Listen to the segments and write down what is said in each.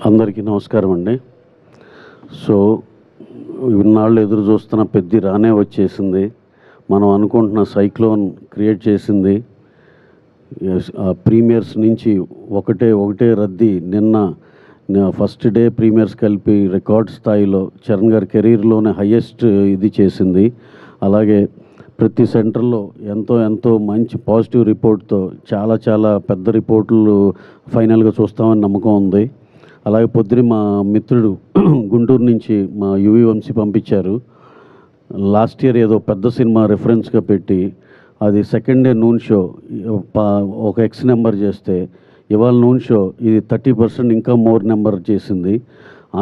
అందరికీ నమస్కారం అండి. సో ఇన్నాళ్ళు ఎదురు చూస్తున్న పెద్ద రానే వచ్చేసింది. మనం అనుకుంటున్న సైక్లోన్ క్రియేట్ చేసింది. ప్రీమియర్స్ నుంచి ఒకటే రద్దీ. నిన్న ఫస్ట్ డే ప్రీమియర్స్ కలిపి రికార్డ్ స్థాయిలో చరణ్ గారి కెరీర్లోనే హయ్యెస్ట్ ఇది చేసింది. అలాగే ప్రతి సెంటర్లో ఎంతో మంచి పాజిటివ్ రిపోర్ట్తో చాలా పెద్ద రిపోర్ట్లు ఫైనల్గా చూస్తామని నమ్మకం ఉంది. అలాగే పొద్దున మా మిత్రుడు గుంటూరు నుంచి మా యువి వంశీ పంపించారు. లాస్ట్ ఇయర్ ఏదో పెద్ద సినిమా రెఫరెన్స్గా పెట్టి అది సెకండ్ డే నూన్ షో ఒక ఎక్స్ నెంబర్ చేస్తే ఇవాళ నూన్ షో ఇది 30% ఇంకా మోర్ నెంబర్ చేసింది.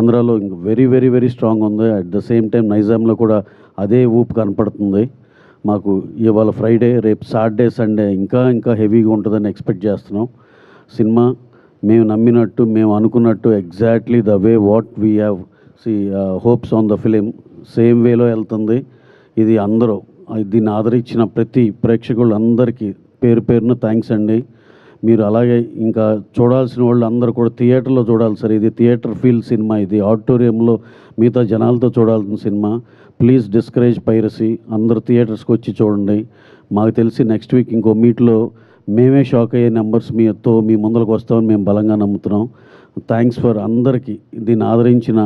ఆంధ్రాలో ఇంక వెరీ స్ట్రాంగ్ ఉంది. అట్ ద సేమ్ టైం నైజాంలో కూడా అదే ఊపు కనపడుతుంది. మాకు ఇవాళ ఫ్రైడే, రేపు సాటర్డే, సండే ఇంకా హెవీగా ఉంటుందని ఎక్స్పెక్ట్ చేస్తున్నాం. సినిమా మేము నమ్మినట్టు, మేము అనుకున్నట్టు exactly the way what we have hopes on the film same వేలో వెళ్తుంది. ఇది అందరూ దీన్ని ఆదరించిన ప్రతి ప్రేక్షకులందరికీ పేరున థ్యాంక్స్ అండి. మీరు అలాగే ఇంకా చూడాల్సిన వాళ్ళు అందరూ కూడా థియేటర్లో చూడాలి సార్. ఇది థియేటర్ ఫీల్ సినిమా. ఇది ఆడిటోరియంలో మిగతా జనాలతో చూడాల్సిన సినిమా. Please discourage piracy. అందరూ థియేటర్స్కి వచ్చి చూడండి. మాకు తెలిసి నెక్స్ట్ వీక్ ఇంకో మీట్లో మేమే షాక్ అయ్యే నెంబర్స్ మీ ముందరకు వస్తామని మేము బలంగా నమ్ముతున్నాం. థ్యాంక్స్ ఫర్ అందరికీ, దీన్ని ఆదరించిన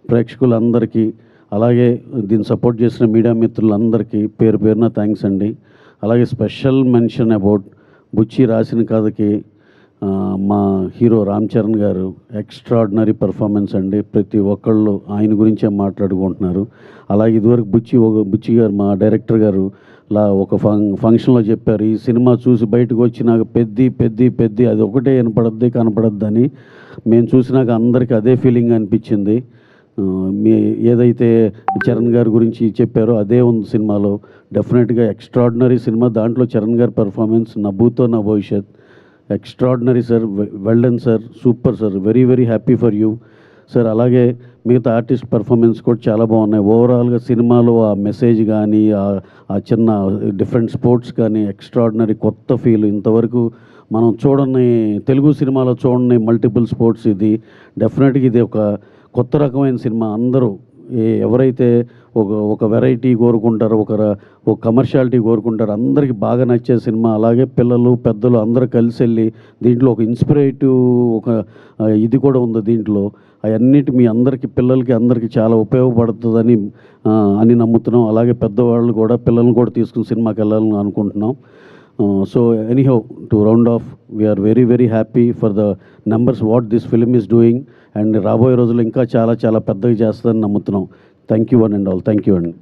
ప్రేక్షకులందరికీ, అలాగే దీన్ని సపోర్ట్ చేసిన మీడియా మిత్రులందరికీ పేరున థ్యాంక్స్ అండి. అలాగే స్పెషల్ మెన్షన్ అబౌట్ బుచ్చి రాసిన కథకి మా హీరో రామ్ చరణ్ గారు ఎక్స్ట్రాడినరీ పర్ఫార్మెన్స్ అండి. ప్రతి ఒక్కళ్ళు ఆయన గురించే మాట్లాడుకుంటున్నారు. అలాగే ఇదివరకు బుచ్చి గారు మా డైరెక్టర్ గారు ఒక ఫంక్షన్లో చెప్పారు, ఈ సినిమా చూసి బయటకు వచ్చి నాకు పెద్ది అది ఒకటే కనపడద్దని. మేము చూసినాక అందరికీ అదే ఫీలింగ్ అనిపించింది. ఏదైతే చరణ్ గారి గురించి చెప్పారో అదే ఉంది సినిమాలో. డెఫినెట్గా ఎక్స్ట్రాడినరీ సినిమా. దాంట్లో చరణ్ గారి పర్ఫార్మెన్స్ నభూతో నా భవిష్యత్. Extraordinary sir. Well done sir. Super sir. Very happy for you sir. అలాగే మిగతా ఆర్టిస్ట్ పర్ఫార్మెన్స్ కూడా చాలా బాగున్నాయి. ఓవరాల్గా సినిమాలో ఆ మెసేజ్ కానీ ఆ చిన్న డిఫరెంట్ స్పోర్ట్స్ కానీ ఎక్స్ట్రాడినరీ కొత్త ఫీల్. ఇంతవరకు మనం చూడని తెలుగు సినిమాలో చూడని మల్టిపుల్ స్పోర్ట్స్. ఇది డెఫినెట్గా ఇది ఒక కొత్త రకమైన సినిమా. అందరూ ఎవరైతే ఒక వెరైటీ కోరుకుంటారో, ఒక కమర్షియాలిటీ కోరుకుంటారో అందరికీ బాగా నచ్చే సినిమా. అలాగే పిల్లలు పెద్దలు అందరూ కలిసి వెళ్ళి దీంట్లో ఒక ఇన్స్పిరేటివ్ ఇది కూడా ఉంది దీంట్లో. అవన్నిటి మీ అందరికీ పిల్లలకి అందరికీ చాలా ఉపయోగపడుతుందని నమ్ముతున్నాం. అలాగే పెద్దవాళ్ళు కూడా పిల్లల్ని కూడా తీసుకుని సినిమాకి వెళ్ళాలని అనుకుంటున్నాం. So anyhow, to round off, we're very happy for the numbers what this film is doing. And రాబోయే రోజుల్లో ఇంకా చాలా పెద్దగా చేస్తుందని నమ్ముతున్నాం. Thank you one and all. Thank you అండి.